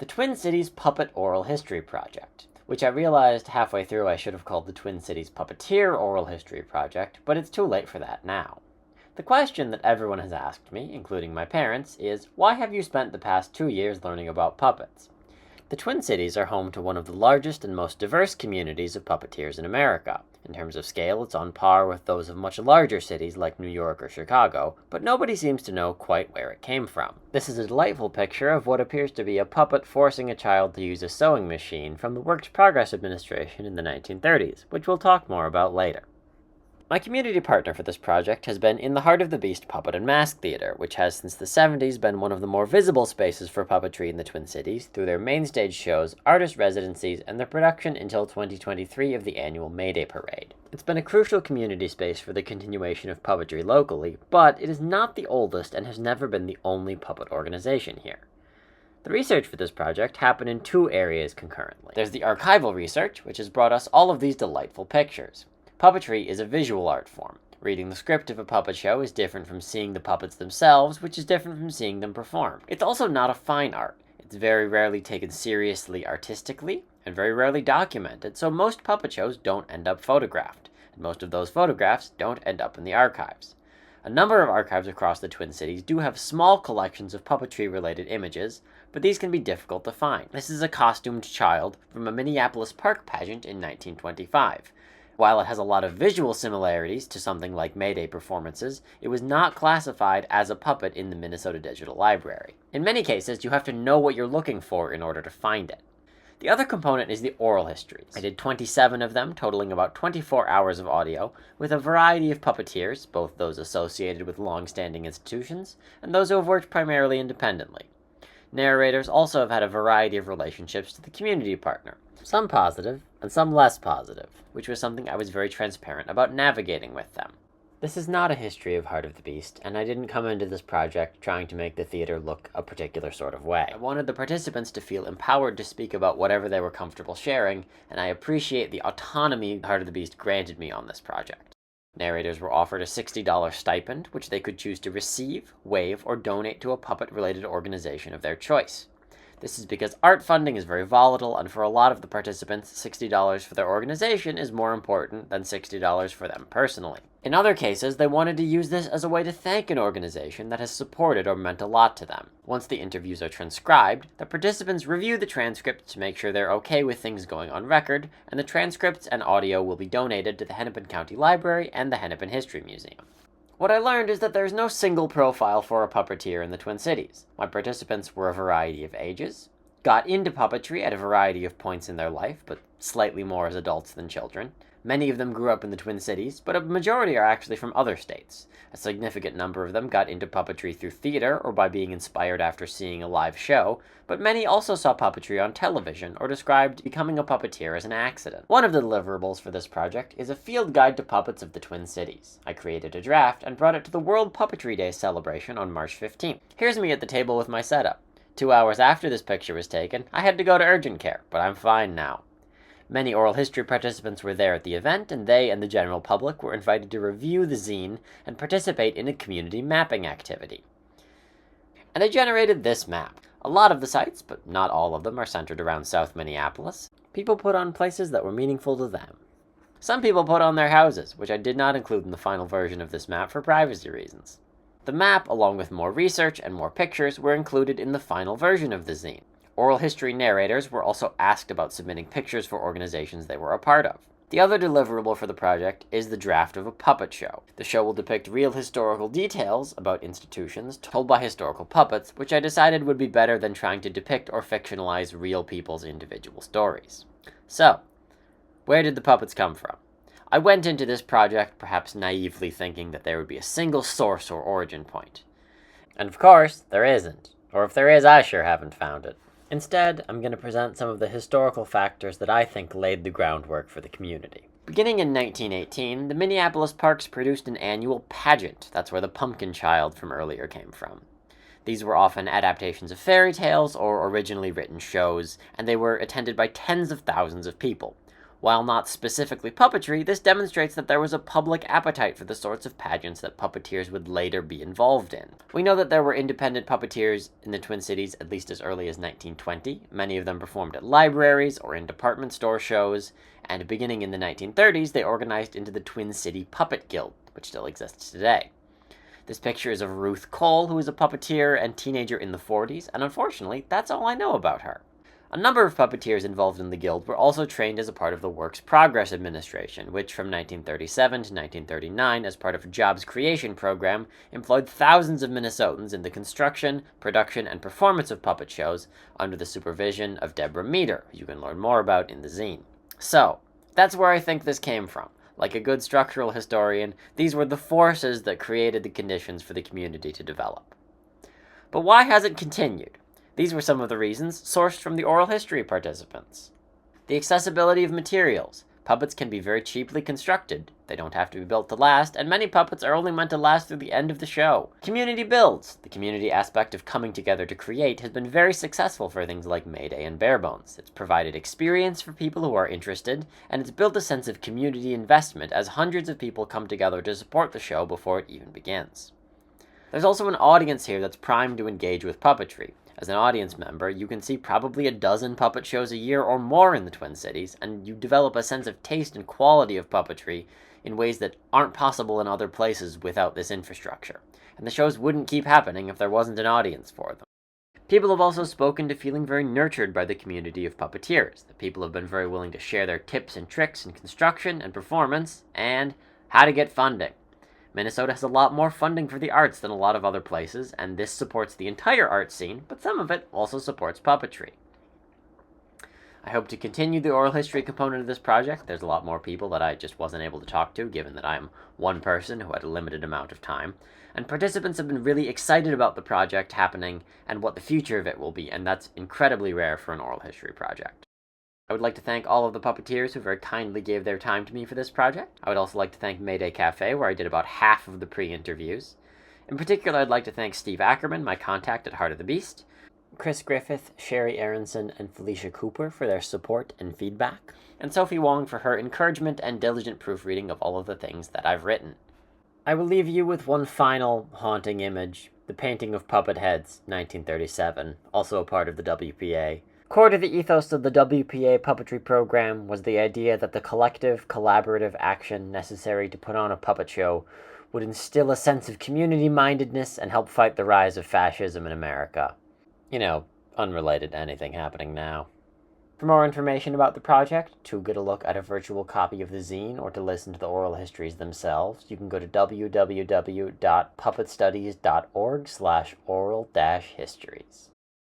The Twin Cities Puppet Oral History Project, which I realized halfway through I should have called the Twin Cities Puppeteer Oral History Project, but it's too late for that now. The question that everyone has asked me, including my parents, is why have you spent the past 2 years learning about puppets? The Twin Cities are home to one of the largest and most diverse communities of puppeteers in America. In terms of scale, it's on par with those of much larger cities like New York or Chicago, but nobody seems to know quite where it came from. This is a delightful picture of what appears to be a puppet forcing a child to use a sewing machine from the Works Progress Administration in the 1930s, which we'll talk more about later. My community partner for this project has been In the Heart of the Beast Puppet and Mask Theater, which has since the 70s been one of the more visible spaces for puppetry in the Twin Cities through their main stage shows, artist residencies, and their production until 2023 of the annual May Day Parade. It's been a crucial community space for the continuation of puppetry locally, but it is not the oldest and has never been the only puppet organization here. The research for this project happened in two areas concurrently. There's the archival research, which has brought us all of these delightful pictures. Puppetry is a visual art form. Reading the script of a puppet show is different from seeing the puppets themselves, which is different from seeing them performed. It's also not a fine art. It's very rarely taken seriously artistically, and very rarely documented, so most puppet shows don't end up photographed, and most of those photographs don't end up in the archives. A number of archives across the Twin Cities do have small collections of puppetry-related images, but these can be difficult to find. This is a costumed child from a Minneapolis park pageant in 1925. While it has a lot of visual similarities to something like Mayday performances, it was not classified as a puppet in the Minnesota Digital Library. In many cases, you have to know what you're looking for in order to find it. The other component is the oral histories. I did 27 of them, totaling about 24 hours of audio, with a variety of puppeteers, both those associated with long-standing institutions, and those who have worked primarily independently. Narrators also have had a variety of relationships to the community partner, some positive and some less positive, which was something I was very transparent about navigating with them. This is not a history of Heart of the Beast, and I didn't come into this project trying to make the theater look a particular sort of way. I wanted the participants to feel empowered to speak about whatever they were comfortable sharing, and I appreciate the autonomy Heart of the Beast granted me on this project. Narrators were offered a $60 stipend, which they could choose to receive, waive, or donate to a puppet-related organization of their choice. This is because art funding is very volatile, and for a lot of the participants, $60 for their organization is more important than $60 for them personally. In other cases, they wanted to use this as a way to thank an organization that has supported or meant a lot to them. Once the interviews are transcribed, the participants review the transcripts to make sure they're okay with things going on record, and the transcripts and audio will be donated to the Hennepin County Library and the Hennepin History Museum. What I learned is that there's no single profile for a puppeteer in the Twin Cities. My participants were a variety of ages, got into puppetry at a variety of points in their life, but slightly more as adults than children. Many of them grew up in the Twin Cities, but a majority are actually from other states. A significant number of them got into puppetry through theater or by being inspired after seeing a live show, but many also saw puppetry on television or described becoming a puppeteer as an accident. One of the deliverables for this project is a field guide to puppets of the Twin Cities. I created a draft and brought it to the World Puppetry Day celebration on March 15th. Here's me at the table with my setup. 2 hours after this picture was taken, I had to go to urgent care, but I'm fine now. Many oral history participants were there at the event, and they and the general public were invited to review the zine and participate in a community mapping activity. And I generated this map. A lot of the sites, but not all of them, are centered around South Minneapolis. People put on places that were meaningful to them. Some people put on their houses, which I did not include in the final version of this map for privacy reasons. The map, along with more research and more pictures, were included in the final version of the zine. Oral history narrators were also asked about submitting pictures for organizations they were a part of. The other deliverable for the project is the draft of a puppet show. The show will depict real historical details about institutions told by historical puppets, which I decided would be better than trying to depict or fictionalize real people's individual stories. So, where did the puppets come from? I went into this project perhaps naively thinking that there would be a single source or origin point. And of course, there isn't. Or if there is, I sure haven't found it. Instead, I'm going to present some of the historical factors that I think laid the groundwork for the community. Beginning in 1918, the Minneapolis parks produced an annual pageant. That's where the pumpkin child from earlier came from. These were often adaptations of fairy tales or originally written shows, and they were attended by tens of thousands of people. While not specifically puppetry, this demonstrates that there was a public appetite for the sorts of pageants that puppeteers would later be involved in. We know that there were independent puppeteers in the Twin Cities at least as early as 1920. Many of them performed at libraries or in department store shows, and beginning in the 1930s, they organized into the Twin City Puppet Guild, which still exists today. This picture is of Ruth Cole, who was a puppeteer and teenager in the 40s, and unfortunately, that's all I know about her. A number of puppeteers involved in the guild were also trained as a part of the Works Progress Administration, which from 1937 to 1939, as part of a jobs creation program, employed thousands of Minnesotans in the construction, production, and performance of puppet shows under the supervision of Deborah Meader, who you can learn more about in the zine. So, that's where I think this came from. Like a good structural historian, these were the forces that created the conditions for the community to develop. But why has it continued? These were some of the reasons sourced from the oral history participants. The accessibility of materials. Puppets can be very cheaply constructed. They don't have to be built to last, and many puppets are only meant to last through the end of the show. Community builds. The community aspect of coming together to create has been very successful for things like Mayday and Barebones. It's provided experience for people who are interested, and it's built a sense of community investment as hundreds of people come together to support the show before it even begins. There's also an audience here that's primed to engage with puppetry. As an audience member, you can see probably a dozen puppet shows a year or more in the Twin Cities, and you develop a sense of taste and quality of puppetry in ways that aren't possible in other places without this infrastructure. And the shows wouldn't keep happening if there wasn't an audience for them. People have also spoken to feeling very nurtured by the community of puppeteers. The people have been very willing to share their tips and tricks in construction and performance, and how to get funding. Minnesota has a lot more funding for the arts than a lot of other places, and this supports the entire art scene, but some of it also supports puppetry. I hope to continue the oral history component of this project. There's a lot more people that I just wasn't able to talk to, given that I'm one person who had a limited amount of time. And participants have been really excited about the project happening and what the future of it will be, and that's incredibly rare for an oral history project. I would like to thank all of the puppeteers who very kindly gave their time to me for this project. I would also like to thank Mayday Cafe, where I did about half of the pre-interviews. In particular, I'd like to thank Steve Ackerman, my contact at Heart of the Beast, Chris Griffith, Sherry Aronson, and Felicia Cooper for their support and feedback, and Sophie Wong for her encouragement and diligent proofreading of all of the things that I've written. I will leave you with one final haunting image, the painting of puppet heads, 1937, also a part of the WPA. Core to the ethos of the WPA puppetry program was the idea that the collective, collaborative action necessary to put on a puppet show would instill a sense of community-mindedness and help fight the rise of fascism in America. You know, unrelated to anything happening now. For more information about the project, to get a look at a virtual copy of the zine, or to listen to the oral histories themselves, you can go to www.puppetstudies.org/oral-histories.